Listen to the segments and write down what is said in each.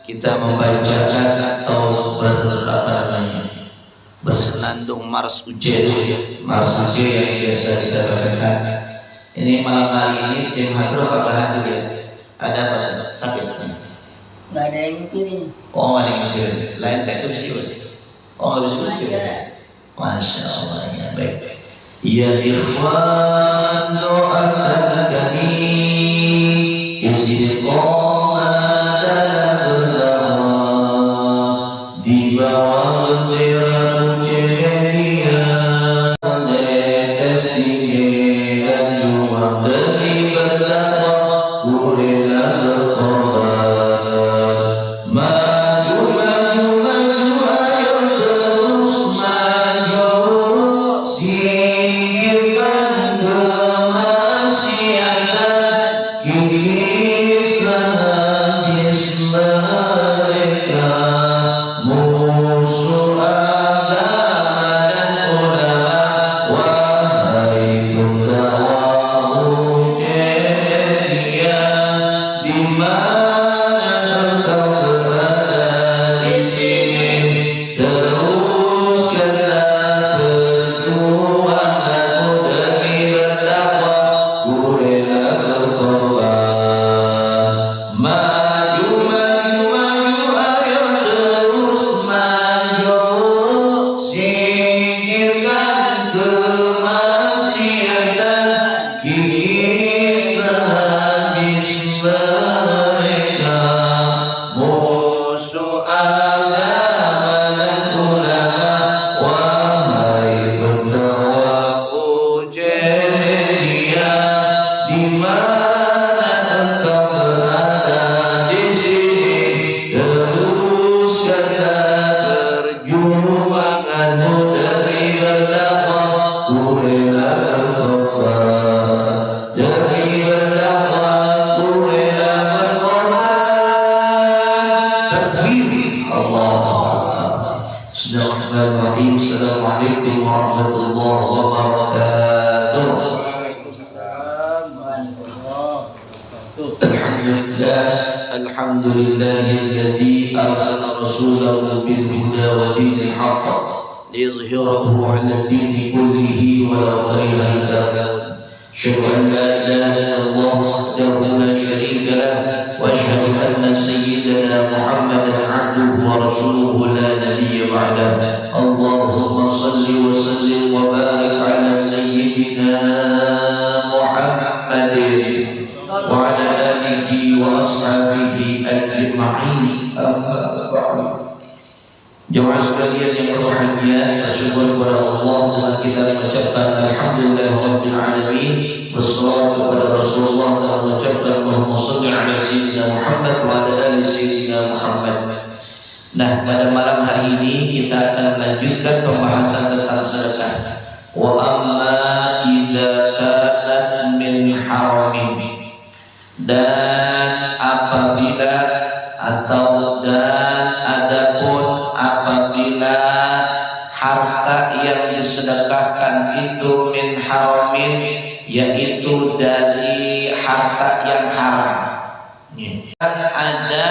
kita membacakan atau bersenandung Mars Ujian yang biasa kita bacakan. Ini malam hari ini tim hadroh apakah hadir ya? Ada apa sakit? Nggak ada yang ngipirin. Oh, nggak ada yang ngipirin. Lain kayak itu sih. Oh, nggak bisa ngipirin. Masya Allah, ya baik. Ya ikhwan doakan kami istiqomah dalam berdakwah di bawah bendera Muhammadiyah, netes tinggi dan juang demi berdakwah, ku rela berkorban. Maju maju maju, ayo terus maju, singkirkan kemaksiatan, kisah habis mereka, musuh agama dan ulama. Wahai pendakwah Muhammadiyah, di mana engkau berada di sini, teruskanlah perjuanganmu demi berdakwah, ku rela berkorban. Maju maju maju, ayo terus maju, singkirkan kemaksiatan, kisah habis mereka, musuh agama dan ulama. Wahai pendakwah Muhammadiyah, di mana engkau berada di sini, teruskanlah perjuanganmu demi berdakwah, ku rela berkorban. Demi berdakwah, ku rela berkorban. Takbir, Allahu Akbar. Bismillahirrahmanirrahim. Assalamualaikum warahmatullahi wabarakatuh. Alhamdulillahilladzi arsala rasulahu bil huda wa dinil haqq liyuzhirahu 'ala ad-dini kullihi walau karihal kafirun. Asyhadu an la ilaha illallah wahdahu la syarika lah wa asyhadu anna sayyidana Muhammadan 'abduhu wa rasuluhu la nabiyya ba'dah. Allahumma shalli wa sallim wa barik 'ala sayyidina Muhammadin wa 'ala alihi wa ashabihi ajma'in. Amma ba'du. Jemaah sekalian yang berbahagia, bersyukur kepada Allah telah kita mengucapkan alhamdulillahirabbil alamin, berselawat kepada Rasulullah dan mengucapkan Allahumma shalli ala sayyidina Muhammad wa ala ali sayyidina Muhammad. Nah, pada malam hari ini kita akan melanjutkan pembahasan tentang sedekah. Wa amma idza kanat min haramin, dan apabila atau dan adapun apabila harta yang disedekahkan itu min haramin, yaitu dari harta yang haram. Ada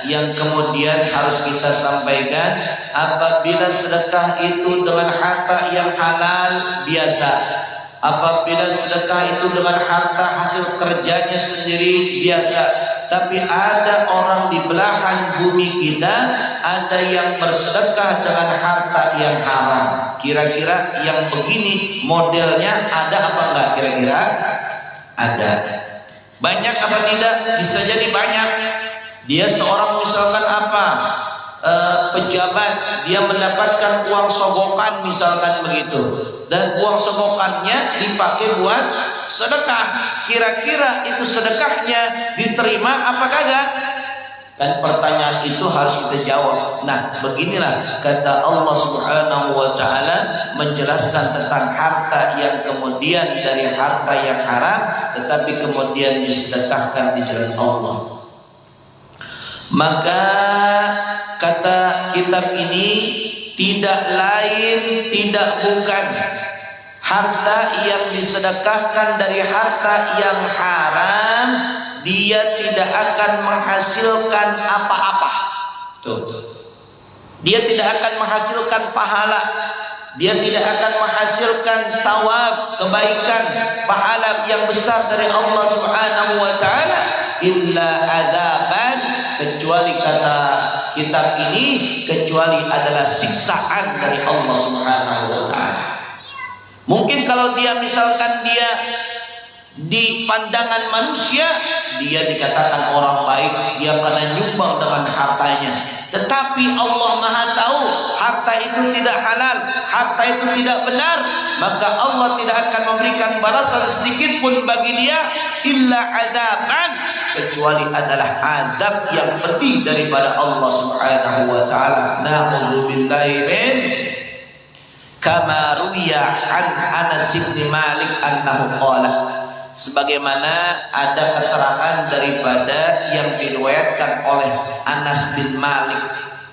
yang kemudian harus kita sampaikan, apabila sedekah itu dengan harta yang halal biasa, apabila sedekah itu dengan harta hasil kerjanya sendiri biasa, tapi ada orang di belahan bumi kita, ada yang bersedekah dengan harta yang haram. Kira-kira yang begini modelnya ada apa enggak kira-kira? Ada. Banyak apa tidak? Bisa jadi banyak. Dia seorang misalkan apa? Pejabat, dia mendapatkan uang sogokan misalkan begitu, dan uang sogokannya dipakai buat sedekah. Kira-kira itu sedekahnya diterima apa kagak? Kan pertanyaan itu harus kita jawab. Nah, beginilah kata Allah Subhanahu wa taala menjelaskan tentang harta yang kemudian dari harta yang haram tetapi kemudian disedekahkan di jalan Allah. Maka kata kitab ini tidak lain tidak bukan harta yang disedekahkan dari harta yang haram dia tidak akan menghasilkan apa-apa. Tuh. Dia tidak akan menghasilkan pahala. Dia tidak akan menghasilkan thawab, kebaikan, pahala yang besar dari Allah Subhanahu wa taala illa adzaban, kecuali kata kitab ini, kecuali adalah siksaan dari Allah Subhanahu wa taala. Mungkin kalau dia misalkan dia di pandangan manusia dia dikatakan orang baik, dia karena nyumbang dengan hartanya. Tetapi Allah Maha tahu harta itu tidak halal, harta itu tidak benar, maka Allah tidak akan memberikan balasan sedikit pun bagi dia illa adzaban, kecuali adalah azab yang pedih daripada Allah Subhanahu wa taala. Na'udzubillahi min kama ruwiya an Anas bin Malik annahu qala, sebagaimana ada keterangan daripada yang diriwayatkan oleh Anas bin Malik.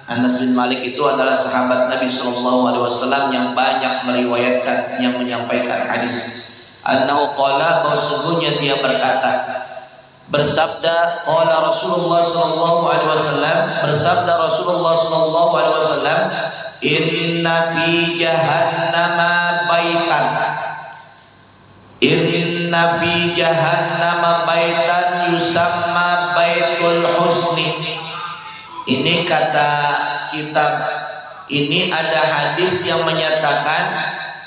Anas bin Malik itu adalah sahabat Nabi SAW yang banyak meriwayatkan, yang menyampaikan hadis. Annahu qala, bahwasanya dia berkata, bersabda qala Rasulullah SAW, bersabda Rasulullah SAW, inna fi jahannama baitan, inna fi jahannama baitan yusamma baitul husni. Ini kata kitab ini ada hadis yang menyatakan,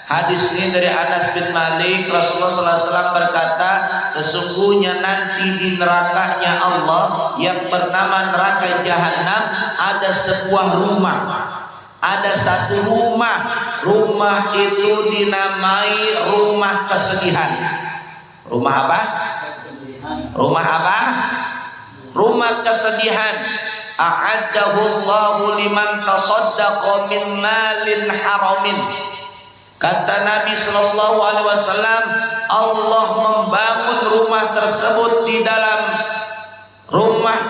hadis ini dari Anas bin Malik, Rasulullah SAW berkata, sesungguhnya nanti di nerakanya Allah yang bernama neraka Jahannam ada sebuah rumah. Ada satu rumah, rumah itu dinamai rumah kesedihan. Rumah apa? Rumah apa? Rumah kesedihan. A'addahu Allahu liman tasaddaqa min malin haramin. Kata Nabi sallallahu alaihi wasallam, Allah membangun rumah tersebut di dalam rumah,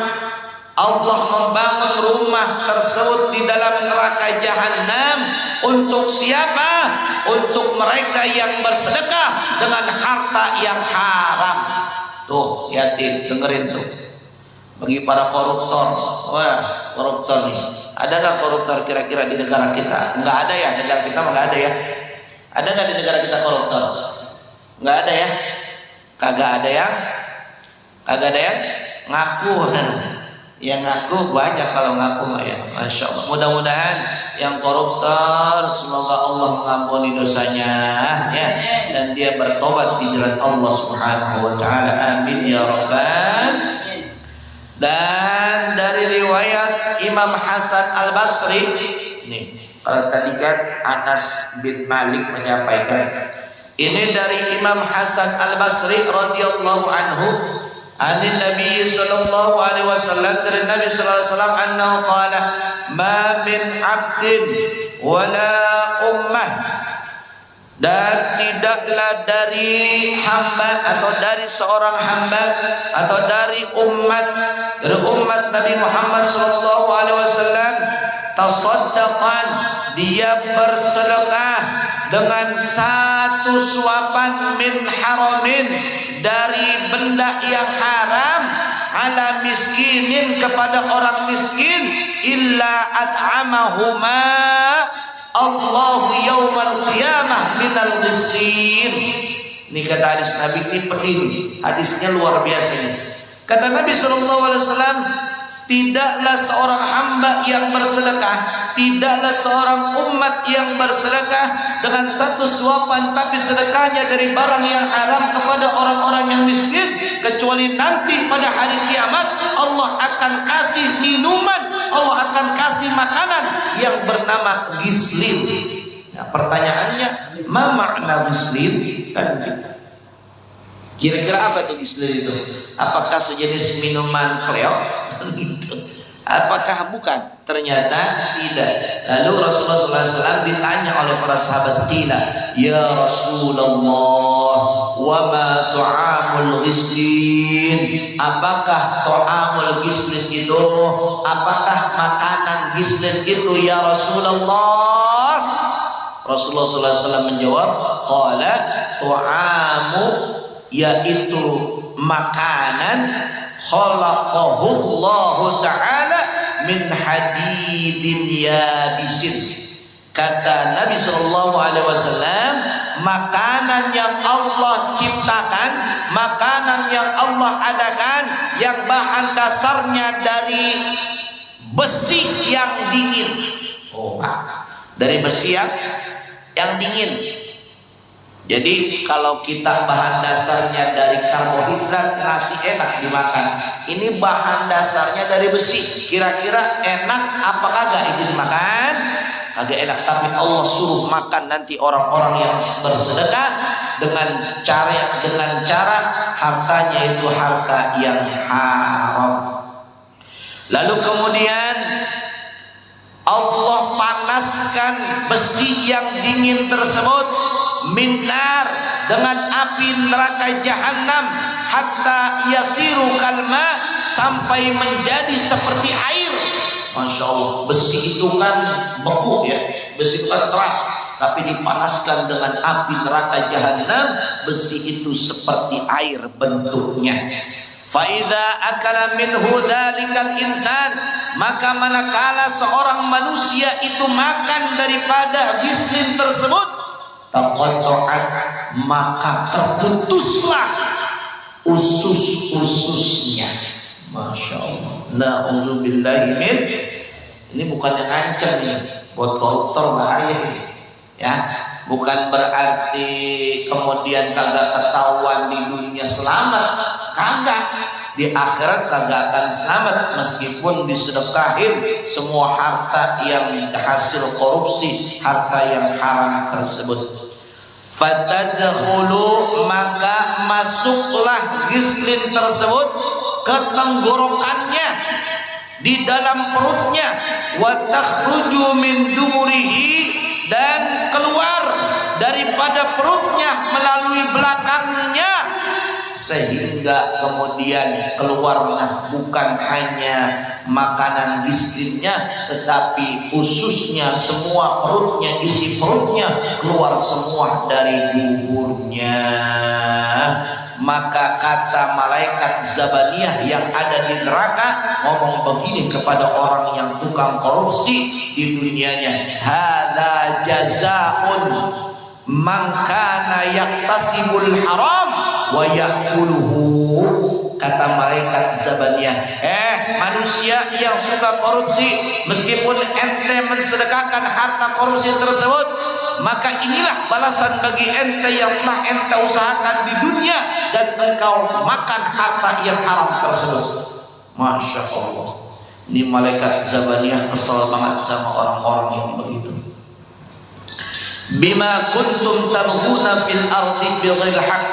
Allah membangun rumah tersebut di dalam neraka Jahannam untuk siapa? Untuk mereka yang bersedekah dengan harta yang haram. Tuh, yatim, dengerin tuh. Bagi para koruptor, wah, koruptor nih. Ada nggak koruptor kira-kira di negara kita? Nggak ada ya, negara kita nggak ada ya. Ada nggak di negara kita koruptor? Nggak ada ya. Kagak ada ya. Kagak ada ya. Ngaku. Yang ngaku banyak, kalau ngaku mah ya, masya Allah. Mudah-mudahan yang koruptor semoga Allah mengampuni dosanya ya, dan dia bertobat di jalan Allah Subhanahu wa taala. Amin ya rabbal. Dan dari riwayat Imam Hasan Al-Basri, nih, kalau tadi kan Anas bin Malik menyampaikan, ini dari Imam Hasan Al-Basri radhiyallahu anhu, anin Nabi sallallahu alaihi wasallam, dari Nabi sallallahu alaihi wasallam, annahu qala, ma min 'abdin wala ummah, dan tidaklah dari hamba atau dari seorang hamba atau dari umat Nabi Muhammad sallallahu alaihi wasallam, tasaddaqan, dia bersedekah dengan satu suapan min haramin, dari benda yang haram, ala miskinin, kepada orang miskin, illa at'amahuma Allahu yaumal qiyamah minal miskin. Ini kata hadis Nabi, ini pedih nih. Hadisnya luar biasa nih. Kata Nabi sallallahu alaihi wasallam, tidaklah seorang hamba yang bersedekah, tidaklah seorang umat yang bersedekah dengan satu suapan, tapi sedekahnya dari barang yang haram kepada orang-orang yang miskin, kecuali nanti pada hari kiamat Allah akan kasih minuman, Allah akan kasih makanan yang bernama gislin. Nah, pertanyaannya, ma makna gislin? Kan kira-kira apa itu gislin itu? Apakah sejenis minuman kleok? Apakah bukan? Ternyata tidak. Lalu Rasulullah SAW ditanya oleh para sahabat, qila ya Rasulullah, wa ma tu'amul ghislin? Apakah tu'amul ghislin itu? Apakah makanan ghislin itu ya Rasulullah? Rasulullah SAW menjawab, qala tu'amu, yaitu makanan, khalaqahullahu ta'ala min hadidin yabisin. Kata Nabi sallallahu alaihi wasallam, makanan yang Allah ciptakan, makanan yang Allah adakan, yang bahan dasarnya dari besi yang dingin. Dari besi yang dingin. Jadi kalau kita bahan dasarnya dari karbohidrat, nasi enak dimakan. Ini bahan dasarnya dari besi. Kira-kira enak apa kagak itu dimakan? Kagak enak. Tapi Allah suruh makan nanti orang-orang yang bersedekah dengan cara hartanya itu harta yang haram. Lalu kemudian Allah panaskan besi yang dingin tersebut minar, dengan api neraka jahanam, hatta yasiru kalma, sampai menjadi seperti air. Masya Allah, besi itu kan beku ya, besi itu kan keras, tapi dipanaskan dengan api neraka jahanam, besi itu seperti air bentuknya. Faidha akala minhu dzalikal insan, maka manakala seorang manusia itu makan daripada gislin tersebut, taqatta'at, maka terputuslah usus-ususnya. Masya Allah. Na'udzubillahi min. Ini bukan yang ngancam nih, buat koruptor bahaya ini. Ya, bukan berarti kemudian kagak ketahuan di dunia selamat, kagak. Di akhirat kagak akan selamat meskipun disedekahin semua harta yang hasil korupsi, harta yang haram tersebut. Fatadkhulu, maka masuklah gislin tersebut ke tenggorokannya, di dalam perutnya, wa takhruju min duburihi, dan keluar daripada perutnya melalui belakangnya, sehingga kemudian keluarlah bukan hanya makanan gislinnya, tetapi ususnya, semua perutnya, isi perutnya keluar semua dari duburnya. Maka kata malaikat Zabaniyah yang ada di neraka ngomong begini kepada orang yang tukang korupsi di dunianya, hadza jazaa'un man kana yaktasibul haram wa ya'kuluhu. Kata malaikat Zabaniyah, manusia yang suka korupsi, meskipun ente mensedekahkan harta korupsi tersebut, maka inilah balasan bagi ente yang telah ente usahakan di dunia dan engkau makan harta yang haram tersebut. Masya Allah. Ini malaikat Zabaniyah kesal banget sama orang-orang yang begitu. Bima kuntum tabghuna fil ardi bighil haqq,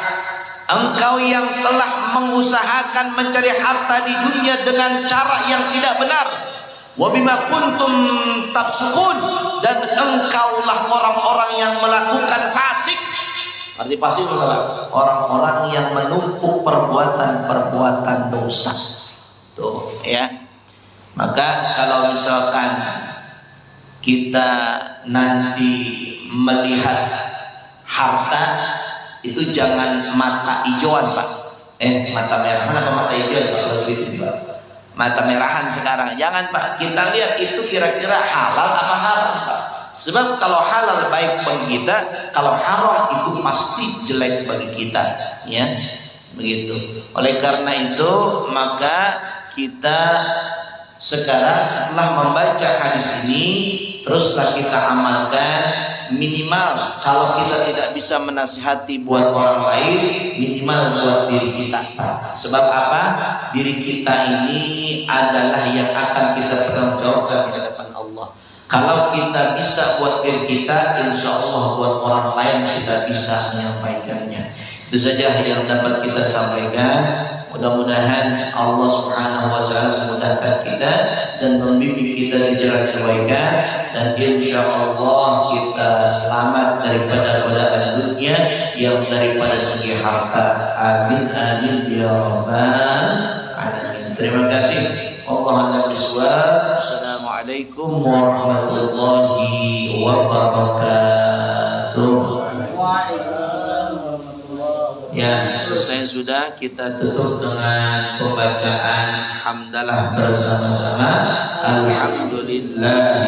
engkau yang telah mengusahakan mencari harta di dunia dengan cara yang tidak benar. Wa bima kuntum tafsukun, dan engkaulah orang-orang yang melakukan fasik. Arti fasik adalah orang-orang yang menumpuk perbuatan-perbuatan dosa. Tuh ya. Maka kalau misalkan kita nanti melihat harta itu jangan mata hijauan Pak, mata merahan apa mata hijauan Pak, kalau begitu Pak, mata merahan sekarang. Jangan Pak, kita lihat itu kira-kira halal apa haram Pak. Sebab kalau halal baik bagi kita, kalau haram itu pasti jelek bagi kita, ya begitu. Oleh karena itu maka kita sekarang setelah membaca hadis ini, teruslah kita amalkan. Minimal kalau kita tidak bisa menasihati buat orang lain, minimal buat diri kita. Sebab apa? Diri kita ini adalah yang akan kita pertanggungjawabkan di hadapan Allah. Kalau kita bisa buat diri kita, insya Allah buat orang lain kita bisa menyampaikannya. Itu saja yang dapat kita sampaikan. Mudah-mudahan Allah Subhanahu wa Ta'ala memudahkan kita dan membimbing kita di jalan kebaikan, dan insya Allah kita selamat daripada godaan dunia yang daripada segi harta. Amin amin ya rabbal alamin. Terima kasih. Allahumma bismillah. Assalamualaikum warahmatullahi wabarakatuh. Ya, selesai. Selesai sudah, kita tutup dengan pembacaan hamdalah bersama-sama. Alhamdulillah